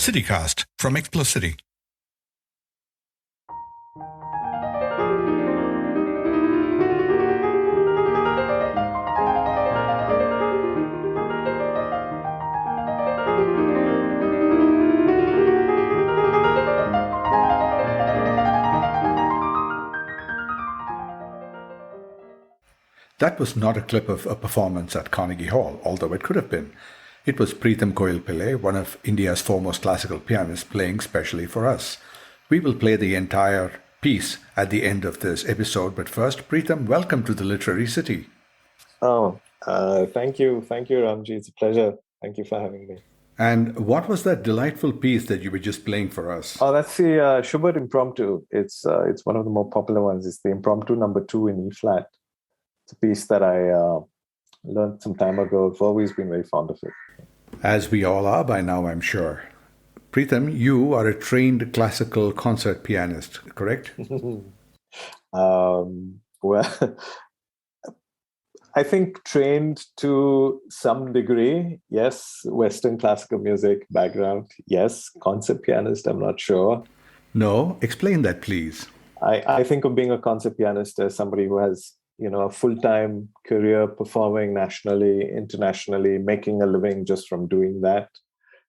CityCast from Explocity. That was not a clip of a performance at Carnegie Hall, although it could have been. It was Preetam Koilpillai, one of India's foremost classical pianists, playing specially for us. We will play the entire piece at the end of this episode, but first, Preetam, welcome to the Literary City. Thank you, Ramjee. It's a pleasure. Thank you for having me. And what was that delightful piece that you were just playing for us? Oh, that's the Schubert Impromptu. It's one of the more popular ones. It's the Impromptu number 2 in E flat. It's a piece that I learned some time ago. I've always been very fond of it. As we all are by now, I'm sure. Preetam, you are a trained classical concert pianist, correct? Well, I think trained to some degree, yes. Western classical music background, yes. Concert pianist, I'm not sure. No, explain that, please. I think of being a concert pianist as somebody who has a full-time career performing nationally, internationally, making a living just from doing that.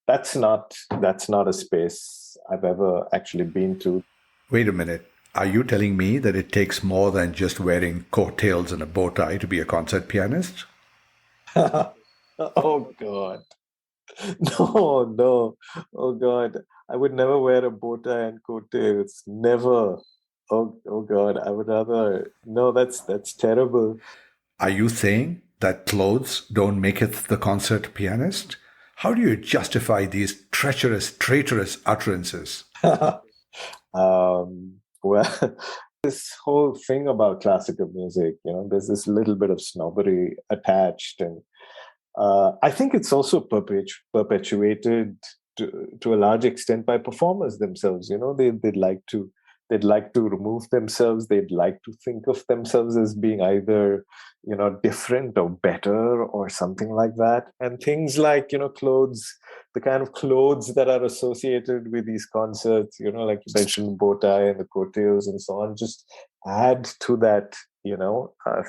That's not a space I've ever actually been to. Wait a minute. Are you telling me that it takes more than just wearing coattails and a bow tie to be a concert pianist? Oh, God. No. Oh, God. I would never wear a bow tie and coattails. Never. Oh God, I would rather... No, that's terrible. Are you saying that clothes don't make it the concert pianist? How do you justify these traitorous utterances? Well, this whole thing about classical music, there's this little bit of snobbery attached. And I think it's also perpetuated to a large extent by performers themselves. They'd like to remove themselves. They'd like to think of themselves as being either, different or better or something like that. And things like, clothes, the kind of clothes that are associated with these concerts, like you mentioned, the bow tie and the coattails and so on, just add to that,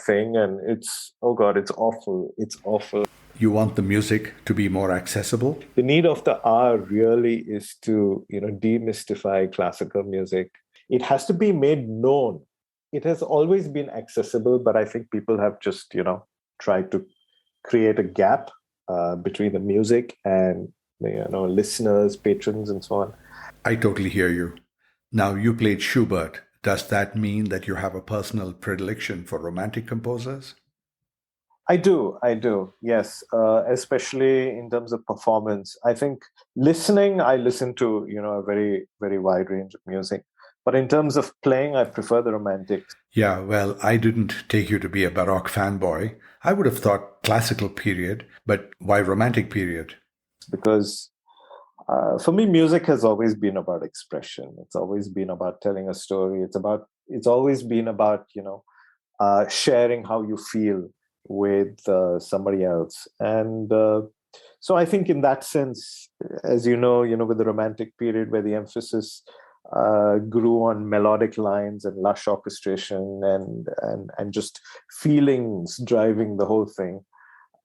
thing. And it's awful. It's awful. You want the music to be more accessible? The need of the hour really is to, demystify classical music. It has to be made known. It has always been accessible, but I think people have just, tried to create a gap between the music and, listeners, patrons, and so on. I totally hear you. Now, you played Schubert. Does that mean that you have a personal predilection for romantic composers? I do, yes, especially in terms of performance. I think I listen to, a very, very wide range of music. But in terms of playing, I prefer the romantics. Yeah, well, I didn't take you to be a Baroque fanboy. I would have thought classical period, but why romantic period? Because for me, music has always been about expression. It's always been about telling a story. It's always been about, sharing how you feel with somebody else. And so I think in that sense, as you know, with the romantic period where the emphasis grew on melodic lines and lush orchestration and just feelings driving the whole thing.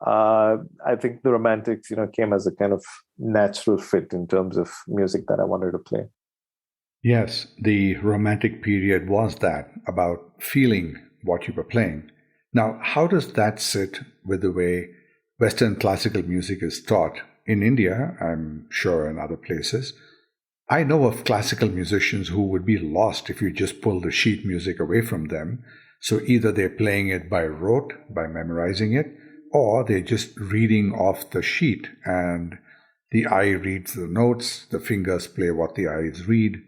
I think the romantics, came as a kind of natural fit in terms of music that I wanted to play. Yes, the romantic period was that, about feeling what you were playing. Now, how does that sit with the way Western classical music is taught in India, I'm sure in other places? I know of classical musicians who would be lost if you just pull the sheet music away from them. So either they're playing it by rote, by memorizing it, or they're just reading off the sheet and the eye reads the notes, the fingers play what the eyes read.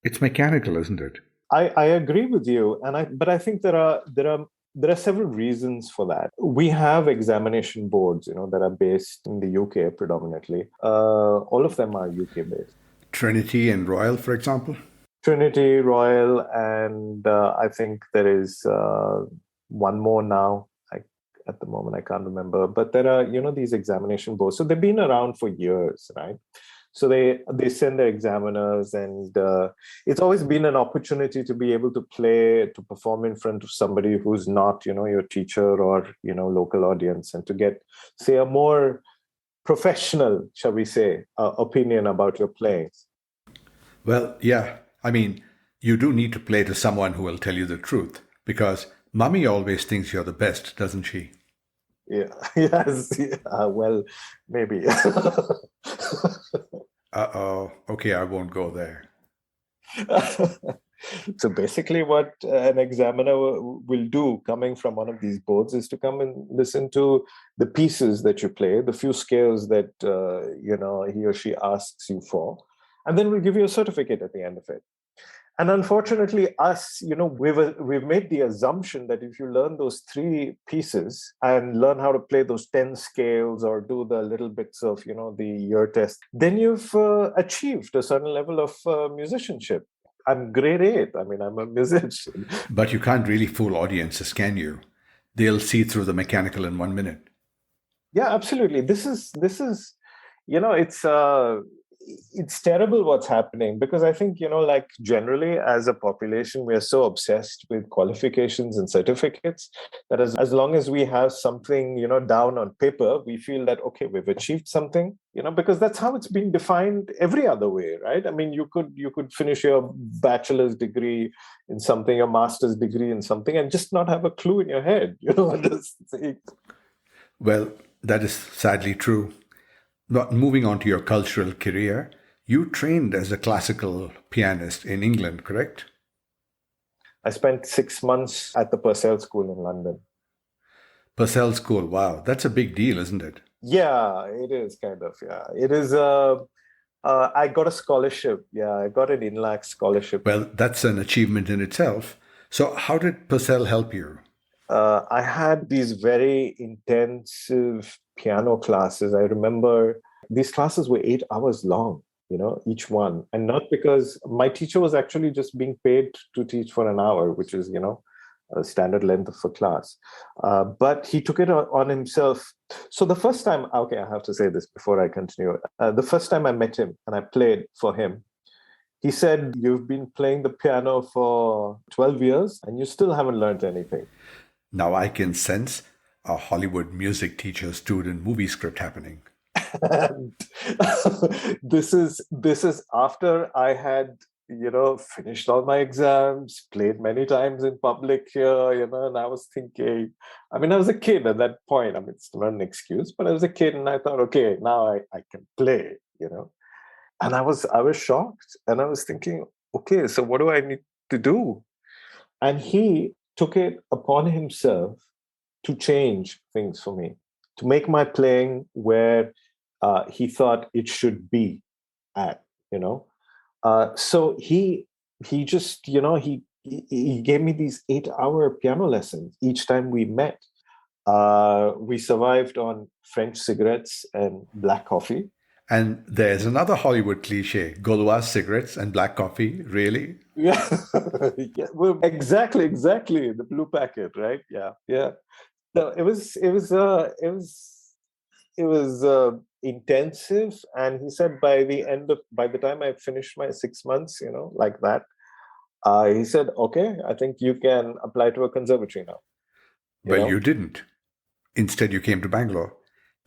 It's mechanical, isn't it? I agree with you, but I think there are several reasons for that. We have examination boards, that are based in the UK predominantly. All of them are UK based. Trinity and Royal, for example? Trinity, Royal, and I think there is one more now. At the moment, I can't remember. But there are, these examination boards. So they've been around for years, right? So they send their examiners, and it's always been an opportunity to be able to play, to perform in front of somebody who's not, your teacher or, local audience, and to get, say, a more professional, shall we say, opinion about your playing. Well, yeah. I mean, you do need to play to someone who will tell you the truth because Mummy always thinks you're the best, doesn't she? Yeah. Yes. Yeah. Well, maybe. Uh-oh. Okay, I won't go there. So basically what an examiner will do coming from one of these boards is to come and listen to the pieces that you play, the few scales that he or she asks you for, and then we'll give you a certificate at the end of it. And unfortunately, us, we've made the assumption that if you learn those 3 pieces and learn how to play those 10 scales or do the little bits of, the ear test, then you've achieved a certain level of musicianship. I'm grade 8. I mean, I'm a musician. But you can't really fool audiences, can you? They'll see through the mechanical in 1 minute. Yeah, absolutely. This is, it's terrible what's happening, because I think, like generally as a population, we are so obsessed with qualifications and certificates that as long as we have something, down on paper, we feel that, okay, we've achieved something, because that's how it's been defined every other way, right? I mean, you could finish your bachelor's degree in something, your master's degree in something, and just not have a clue in your head, Well, that is sadly true. But moving on to your cultural career, you trained as a classical pianist in England, correct? I spent 6 months at the Purcell School in London. Purcell School, wow, that's a big deal, isn't it? Yeah, it is kind of. Yeah, it is. I got a scholarship. Yeah, I got an INLAC scholarship. Well, that's an achievement in itself. So, how did Purcell help you? I had these very intensive piano classes. I remember these classes were 8 hours long, each one. And not because my teacher was actually just being paid to teach for an hour, which is, a standard length of a class. But he took it on himself. So the first time, okay, I have to say this before I continue. The first time I met him and I played for him, he said, "You've been playing the piano for 12 years and you still haven't learned anything." Now I can sense a Hollywood music teacher student movie script happening. And this is after I had finished all my exams, played many times in public here, and I was thinking, I mean, I was a kid at that point. I mean, it's not an excuse, but I was a kid and I thought, okay, now I can play, and I was shocked, and I was thinking, okay, so what do I need to do? And he took it upon himself to change things for me, to make my playing where he thought it should be at, so he just, he gave me these 8-hour piano lessons each time we met. We survived on French cigarettes and black coffee. And there's another Hollywood cliche, Gauloise cigarettes and black coffee, really? Yeah, yeah, well, exactly, the blue packet, right? Yeah, yeah. So it was intensive, and he said by the time I finished my 6 months, like that, he said, okay, I think you can apply to a conservatory now. Well, you didn't. Instead, you came to Bangalore,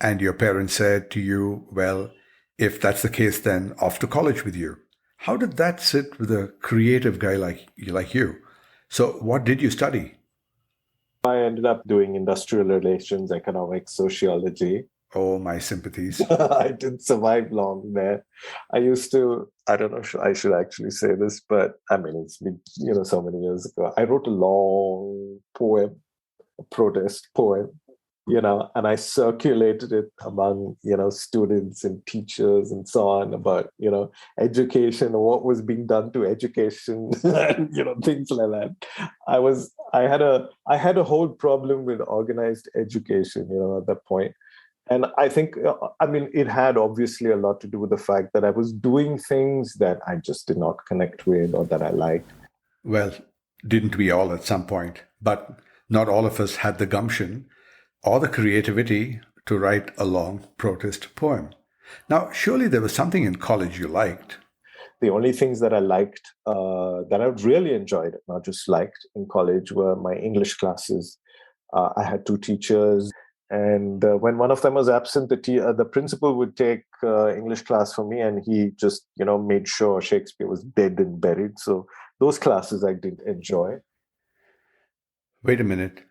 and your parents said to you, well, if that's the case, then off to college with you. How did that sit with a creative guy like you? So what did you study? I ended up doing industrial relations, economics, sociology. Oh, my sympathies. I didn't survive long there. I don't know if I should actually say this, but I mean, it's been, so many years ago. I wrote a long poem, a protest poem, and I circulated it among, students and teachers and so on about, education and what was being done to education and, things like that. I had a whole problem with organized education, at that point. And I think, it had obviously a lot to do with the fact that I was doing things that I just did not connect with or that I liked. Well, didn't we all at some point? But not all of us had the gumption or the creativity to write a long protest poem. Now, surely there was something in college you liked. The only things that I liked, that I really enjoyed, not just liked in college, were my English classes. I had two teachers, and when one of them was absent, the principal would take English class for me, and he just made sure Shakespeare was dead and buried. So those classes I did enjoy. Wait a minute.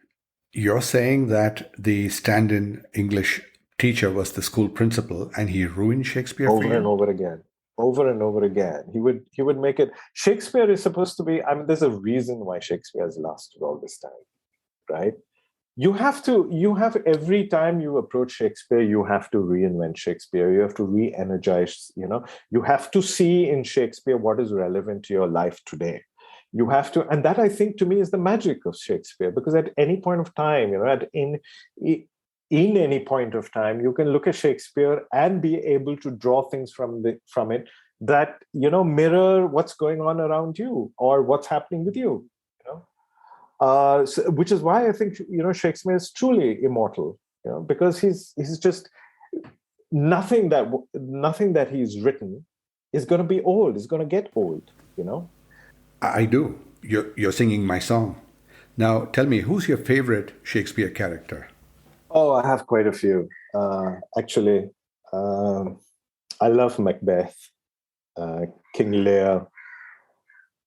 You're saying that the stand in English teacher was the school principal and he ruined Shakespeare for Over and you? over again, over and over again. He would make it. Shakespeare is supposed to be. I mean, there's a reason why Shakespeare has lasted all this time, right? You have every time you approach Shakespeare, you have to reinvent Shakespeare. You have to re-energize. You have to see in Shakespeare what is relevant to your life today. You have to, and that I think to me is the magic of Shakespeare, because at any point of time, in any point of time, you can look at Shakespeare and be able to draw things from it that mirror what's going on around you or what's happening with you. Which is why I think Shakespeare is truly immortal. Because he's just nothing that he's written is going to be old. Is going to get old. I do. You're singing my song. Now, tell me, who's your favorite Shakespeare character? Oh, I have quite a few. Actually, I love Macbeth, King Lear.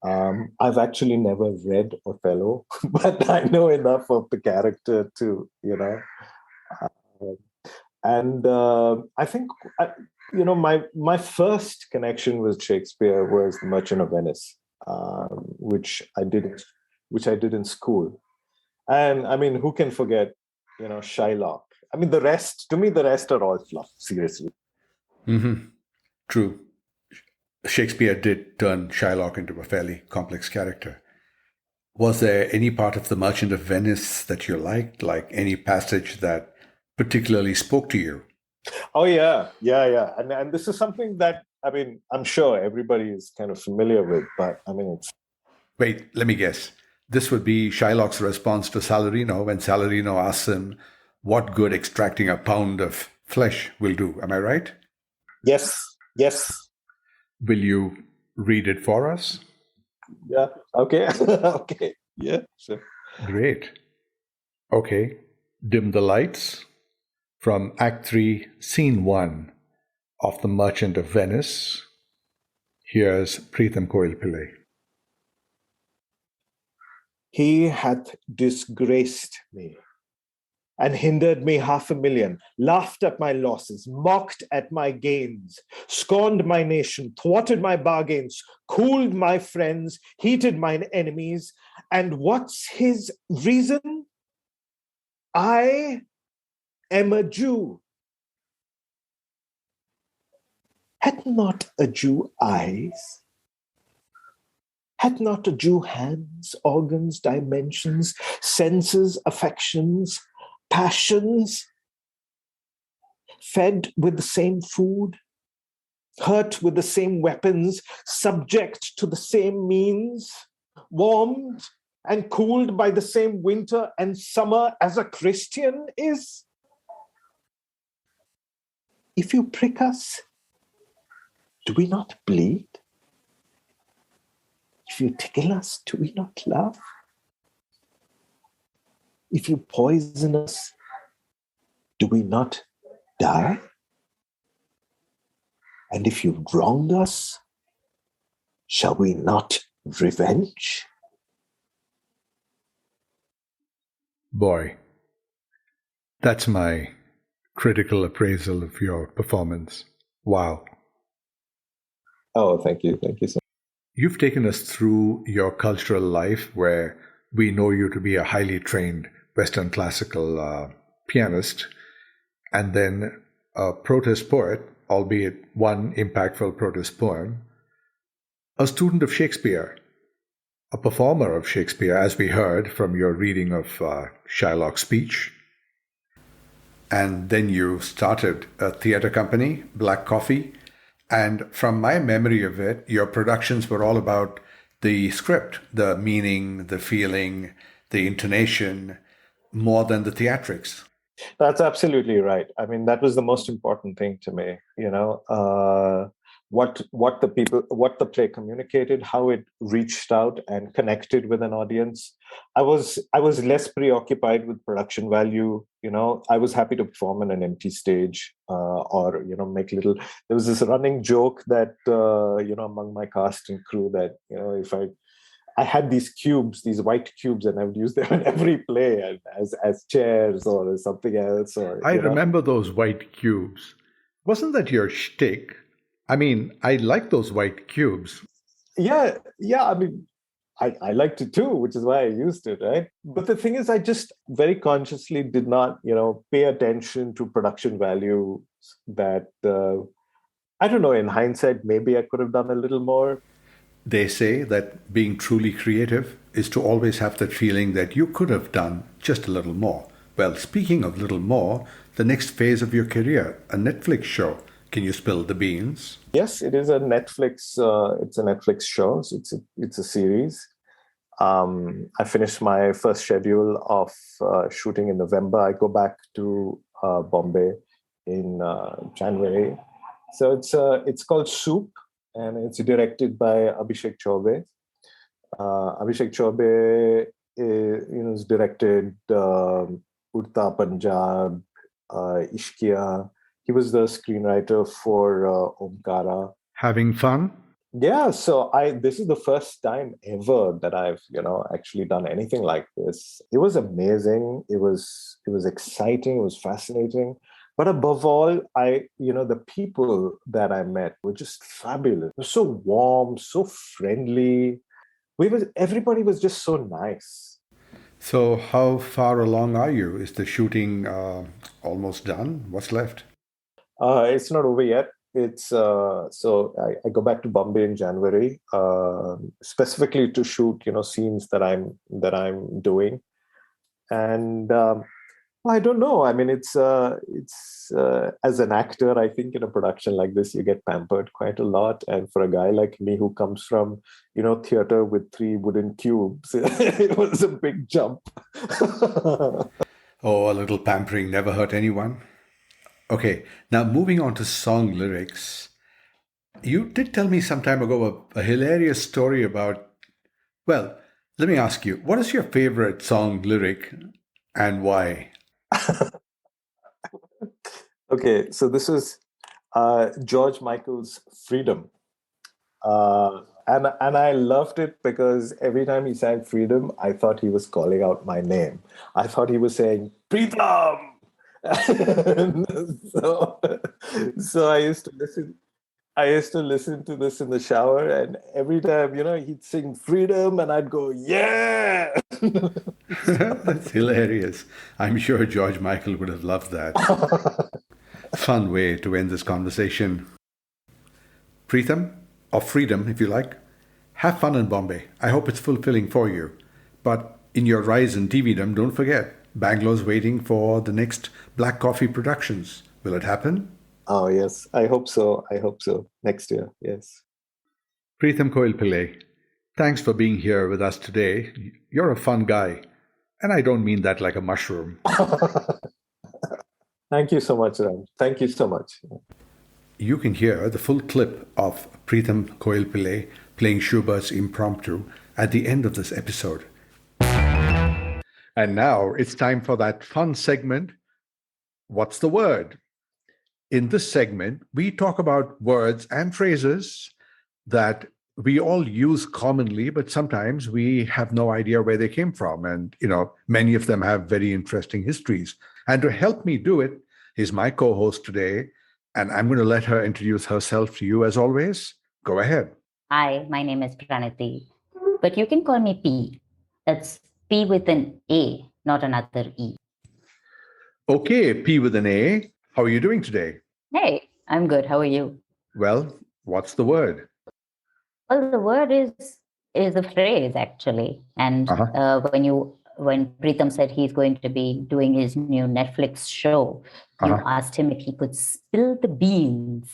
I've actually never read Othello, but I know enough of the character and I think my first connection with Shakespeare was The Merchant of Venice, which I did in school. And I mean, who can forget, Shylock? I mean, the rest are all fluff, seriously. Mm-hmm. True. Shakespeare did turn Shylock into a fairly complex character. Was there any part of The Merchant of Venice that you liked, like any passage that particularly spoke to you? Oh yeah. And this is something that, I mean, I'm sure everybody is kind of familiar with, but I mean, it's Wait, let me guess. This would be Shylock's response to Salarino when Salarino asks him what good extracting a pound of flesh will do. Am I right? yes, Will you read it for us? yeah, okay, okay, yeah, sure. Great. Okay. Dim the lights from Act 3, Scene 1 of The Merchant of Venice. Here's Preetam Koilpillai. He hath disgraced me and hindered me 500,000, laughed at my losses, mocked at my gains, scorned my nation, thwarted my bargains, cooled my friends, heated mine enemies. And what's his reason? I am a Jew. Had not a Jew eyes? Had not a Jew hands, organs, dimensions, senses, affections, passions, fed with the same food, hurt with the same weapons, subject to the same means, warmed and cooled by the same winter and summer as a Christian is? If you prick us, do we not bleed? If you tickle us, do we not laugh? If you poison us, do we not die? And if you wronged us, shall we not revenge? Boy, that's my critical appraisal of your performance. Wow. Oh, thank you. Thank you so much. You've taken us through your cultural life where we know you to be a highly trained Western classical pianist and then a protest poet, albeit one impactful protest poem, a student of Shakespeare, a performer of Shakespeare, as we heard from your reading of Shylock's speech. And then you started a theater company, Black Coffee. And from my memory of it, your productions were all about the script, the meaning, the feeling, the intonation, more than the theatrics. That's absolutely right. I mean, that was the most important thing to me. What the play communicated, how it reached out and connected with an audience. I was less preoccupied with production value. I was happy to perform in an empty stage, or make little. There was this running joke that among my cast and crew that if I had these cubes, these white cubes, and I would use them in every play and as chairs or as something else. Or I remember those white cubes. Wasn't that your shtick? I mean, I like those white cubes. yeah, yeah. I mean, I liked it too, which is why I used it, right? But the thing is, I just very consciously did not, pay attention to production value. That I don't know. In hindsight, maybe I could have done a little more. They say that being truly creative is to always have that feeling that you could have done just a little more. Well, speaking of little more, the next phase of your career, a Netflix show. Can you spill the beans? Yes, it is a Netflix. It's a Netflix show. So it's a series. I finished my first schedule of shooting in November. I go back to Bombay in January. So it's called Soup, and it's directed by Abhishek Chaubey. Abhishek Chaubey, has directed Urta Punjab, Ishqiya. He was the screenwriter for Omkara. Having fun? Yeah, so this is the first time ever that I've actually done anything like this. It was amazing. It was exciting. It was fascinating. But above all, the people that I met were just fabulous. They were so warm, so friendly. Everybody was just so nice. So, how far along are you? Is the shooting almost done? What's left? It's not over yet. It's I go back to Bombay in January, specifically to shoot scenes that I'm doing, and I don't know. I mean, it's as an actor, I think in a production like this, you get pampered quite a lot. And for a guy like me who comes from theater with 3 wooden cubes, it was a big jump. Oh, a little pampering never hurt anyone. Okay, now moving on to song lyrics. You did tell me some time ago a hilarious story about, well, let me ask you, what is your favorite song lyric and why? Okay, so this was George Michael's Freedom. And I loved it because every time he sang Freedom, I thought he was calling out my name. I thought he was saying, Preetam! so, so I used to listen to this in the shower, and every time, he'd sing Freedom, and I'd go, yeah! That's hilarious. I'm sure George Michael would have loved that. Fun way to end this conversation. Preetham, or Freedom if you like, have fun in Bombay. I hope it's fulfilling for you. But in your rise in TVdom, don't forget, Bangalore's waiting for the next Black Coffee Productions. Will it happen? Oh, yes. I hope so. I hope so. Next year. Yes. Preetam Koilpillai, thanks for being here with us today. You're a fun guy. And I don't mean that like a mushroom. Thank you so much, Ram. Thank you so much. You can hear the full clip of Preetam Koilpillai playing Schubert's Impromptu at the end of this episode. And now it's time for that fun segment, What's the Word? In this segment, we talk about words and phrases that we all use commonly, but sometimes we have no idea where they came from. And, many of them have very interesting histories. And to help me do it is my co host today. And I'm going to let her introduce herself to you as always. Go ahead. Hi, my name is Pranati, but you can call me P. It's P with an A, not another E. Okay, P with an A. How are you doing today? Hey, I'm good. How are you? Well, what's the word? Well, the word is a phrase actually, and when Preetam said he's going to be doing his new Netflix show, you asked him if he could spill the beans.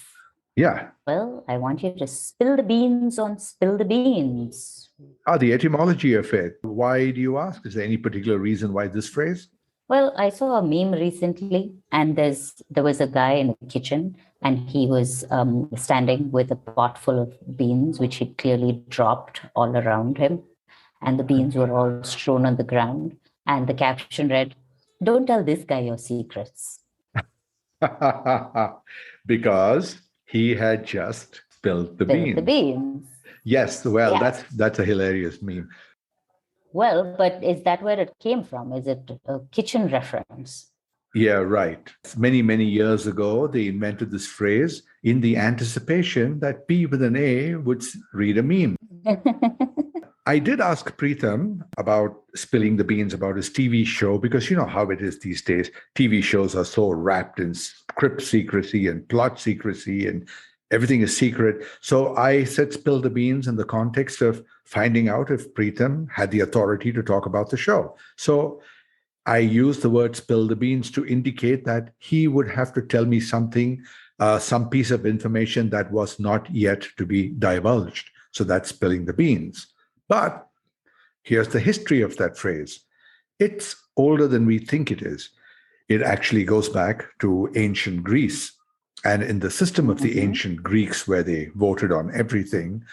Yeah. Well, I want you to spill the beans on Spill the Beans. The etymology of it. Why do you ask? Is there any particular reason why this phrase? Well, I saw a meme recently, and there was a guy in the kitchen, and he was standing with a pot full of beans, which he clearly dropped all around him, and the beans were all strewn on the ground. And the caption read, "Don't tell this guy your secrets." Because he had just spilled the Spill the beans. beans. Yes, well, Yeah. that's a hilarious meme. Well, but is that where it came from? Is it a kitchen reference? Yeah, right. Many, many years ago, they invented this phrase in the anticipation that P with an A would read a meme. I did ask Preetam about spilling the beans about his TV show, because you know how it is these days. TV shows are so wrapped in script secrecy and plot secrecy, and everything is secret. So I said spill the beans in the context of finding out if Preetam had the authority to talk about the show. So I used the word spill the beans to indicate that he would have to tell me something, some piece of information that was not yet to be divulged. So that's spilling the beans. But here's the history of that phrase. It's older than we think it is. It actually goes back to ancient Greece. And in the system of the ancient Greeks, where they voted on everything,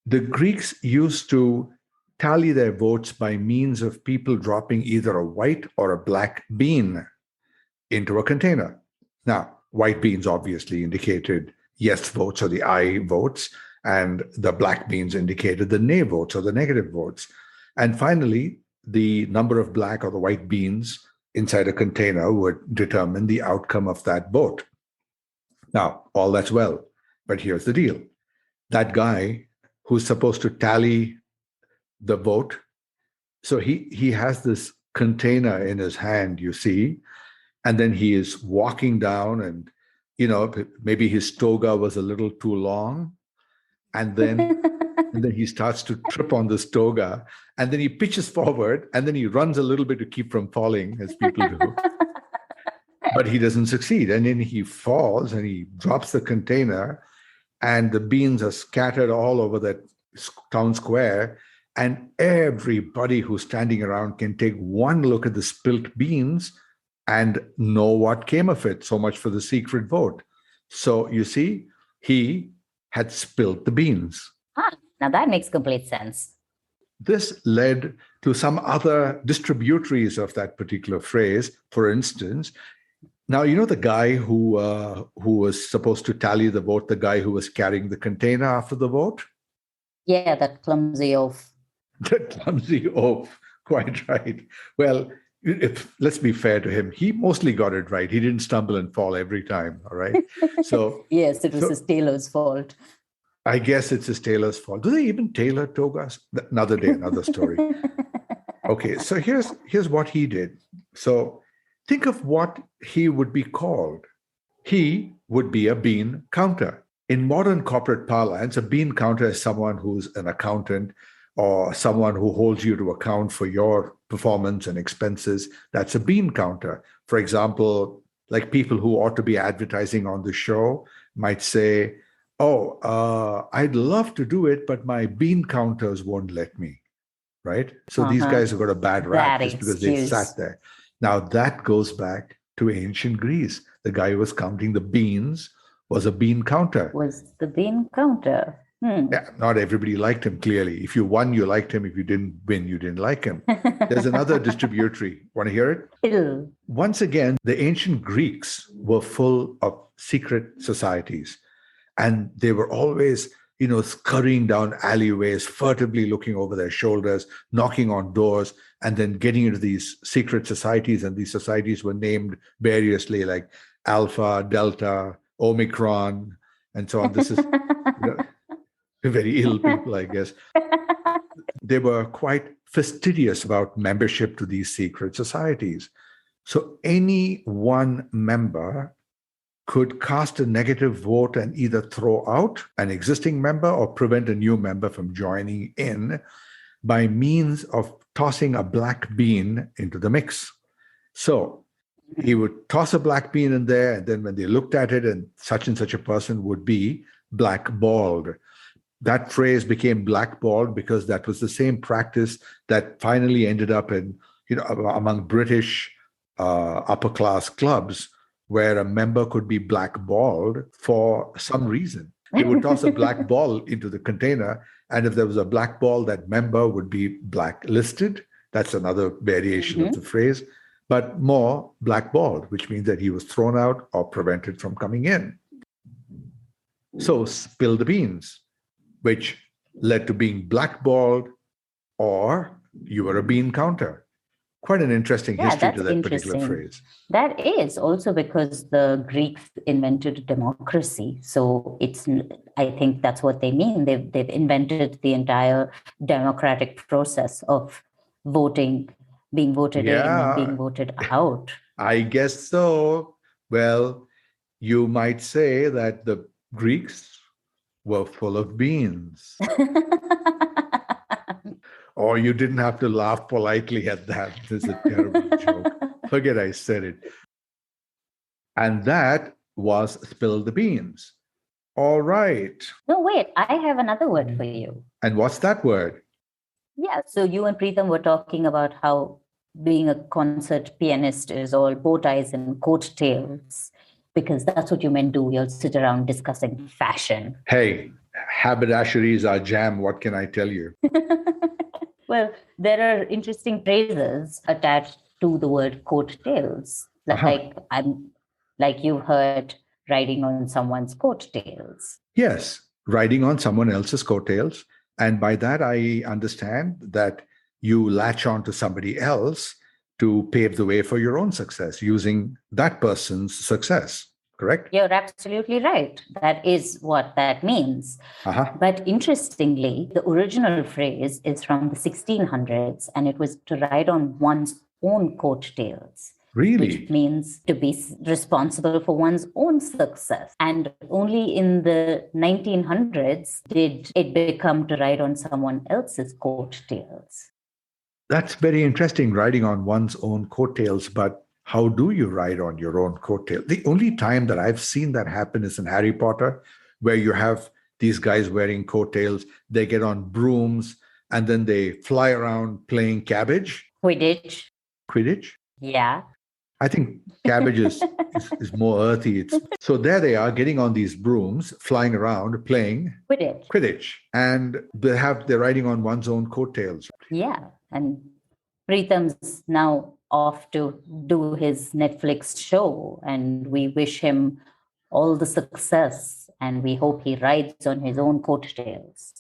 the Greeks used to tally their votes by means of people dropping either a white or a black bean into a container. Now, white beans obviously indicated yes votes or the aye votes, and the black beans indicated the nay votes or the negative votes. And finally, the number of black or the white beans inside a container would determine the outcome of that vote. Now, all that's well, but here's the deal. That guy who's supposed to tally the vote, so he has this container in his hand, you see, and then he is walking down, and you know, maybe his toga was a little too long, and then he starts to trip on this toga, and then he pitches forward, and then he runs a little bit to keep from falling, as people do. But he doesn't succeed, and then he falls and he drops the container, and the beans are scattered all over that town square, and everybody who's standing around can take one look at the spilt beans and know what came of it. So much for the secret vote. So you see, he had spilled the beans. Now that makes complete sense. This led to some other distributaries of that particular phrase. For instance, now you know the guy who was supposed to tally the vote, the guy who was carrying the container after the vote? Yeah, that clumsy oaf. The clumsy oaf, quite right. Well, let's be fair to him. He mostly got it right. He didn't stumble and fall every time, all right? So yes, it was his tailor's fault. I guess it's his tailor's fault. Do they even tailor togas? Another day, another story. Okay, so here's what he did. So think of what he would be called. He would be a bean counter. In modern corporate parlance, a bean counter is someone who's an accountant or someone who holds you to account for your performance and expenses. That's a bean counter. For example, like people who ought to be advertising on the show might say, I'd love to do it, but my bean counters won't let me, right? So these guys have got a bad rap just because they sat there. Now that goes back to ancient Greece. The guy who was counting the beans was a bean counter. Was the bean counter. Yeah, not everybody liked him, clearly. If you won, you liked him. If you didn't win, you didn't like him. There's another distributary. Want to hear it? Ew. Once again, the ancient Greeks were full of secret societies. And they were always, scurrying down alleyways, furtively looking over their shoulders, knocking on doors, and then getting into these secret societies. And these societies were named variously, like Alpha, Delta, Omicron, and so on. This is very ill people, I guess. They were quite fastidious about membership to these secret societies. So any one member could cast a negative vote and either throw out an existing member or prevent a new member from joining in by means of tossing a black bean into the mix. So he would toss a black bean in there, and then when they looked at it, and such a person would be blackballed. That phrase became blackballed because that was the same practice that finally ended up in, among British upper class clubs where a member could be blackballed for some reason. They would toss a black ball into the container, and if there was a black ball, that member would be blacklisted. That's another variation of the phrase, but more blackballed, which means that he was thrown out or prevented from coming in. So spill the beans, which led to being blackballed, or you were a bean counter. Quite an interesting history to that particular phrase. That is also because the Greeks invented democracy. So I think that's what they mean. They've invented the entire democratic process of voting, being voted in and being voted out. I guess so. Well, you might say that the Greeks were full of beans. Or you didn't have to laugh politely at that. This is a terrible joke. Forget I said it. And that was spill the beans. All right. No, wait. I have another word for you. And what's that word? Yeah. So you and Preetam were talking about how being a concert pianist is all bow ties and coattails, because that's what you men do. You'll sit around discussing fashion. Hey, haberdashery is our jam. What can I tell you? Well, there are interesting phrases attached to the word coattails. Like you've heard riding on someone's coattails. Yes, riding on someone else's coattails. And by that, I understand that you latch on to somebody else to pave the way for your own success using that person's success. Correct? You're absolutely right. That is what that means. But interestingly, the original phrase is from the 1600s, and it was to ride on one's own coattails. Really? Which means to be responsible for one's own success. And only in the 1900s did it become to ride on someone else's coattails. That's very interesting, riding on one's own coattails, but how do you ride on your own coattail? The only time that I've seen that happen is in Harry Potter, where you have these guys wearing coattails. They get on brooms and then they fly around playing cabbage. Quidditch? Yeah. I think cabbage is more earthy. So there they are getting on these brooms, flying around, playing Quidditch. And they're riding on one's own coattails. Yeah. And Preetham's now off to do his Netflix show, and we wish him all the success, and we hope he rides on his own coattails.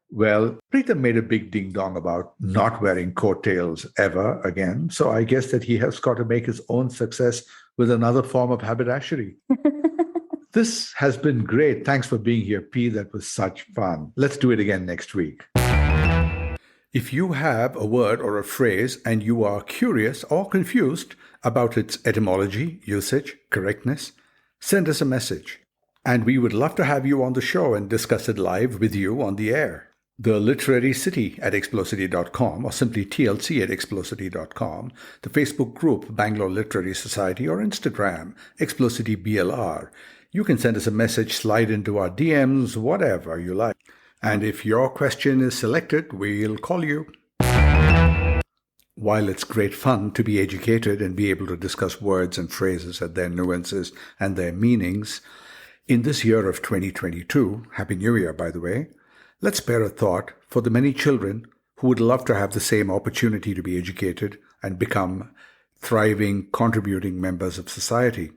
Well, Preetam made a big ding-dong about not wearing coattails ever again, so I guess that he has got to make his own success with another form of haberdashery. This has been great. Thanks for being here, P. That was such fun. Let's do it again next week. If you have a word or a phrase and you are curious or confused about its etymology, usage, correctness, send us a message. And we would love to have you on the show and discuss it live with you on the air. The Literary City at Explocity.com, or simply TLC at Explocity.com, the Facebook group Bangalore Literary Society, or Instagram, Explocity BLR. You can send us a message, slide into our DMs, whatever you like. And if your question is selected, we'll call you. While it's great fun to be educated and be able to discuss words and phrases and their nuances and their meanings, in this year of 2022, Happy New Year, by the way, let's spare a thought for the many children who would love to have the same opportunity to be educated and become thriving, contributing members of society.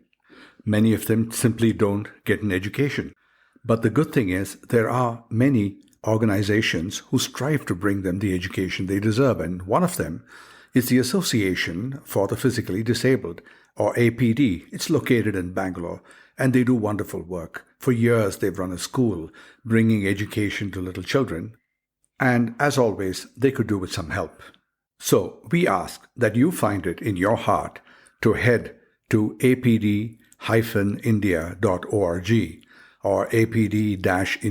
Many of them simply don't get an education. But the good thing is there are many organizations who strive to bring them the education they deserve, and one of them is the Association for the Physically Disabled, or APD. It's located in Bangalore, and they do wonderful work. For years, they've run a school, bringing education to little children, and as always, they could do with some help. So we ask that you find it in your heart to head to apd-india.org or apd-india.org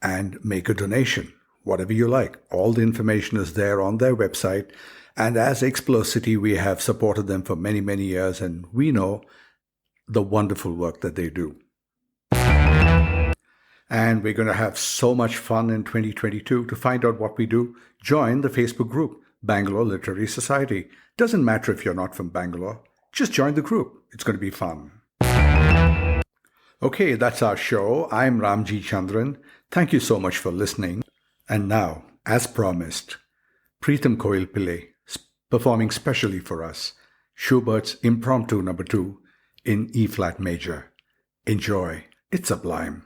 and make a donation, whatever you like. All the information is there on their website. And as Explocity, we have supported them for many, many years, and we know the wonderful work that they do. And we're going to have so much fun in 2022. To find out what we do, join the Facebook group, Bangalore Literary Society. Doesn't matter if you're not from Bangalore. Just join the group. It's going to be fun. Okay, that's our show. I'm Ramjee Chandran. Thank you so much for listening. And now, as promised, Preetam Koilpillai performing specially for us Schubert's Impromptu No. 2 in E-flat major. Enjoy. It's sublime.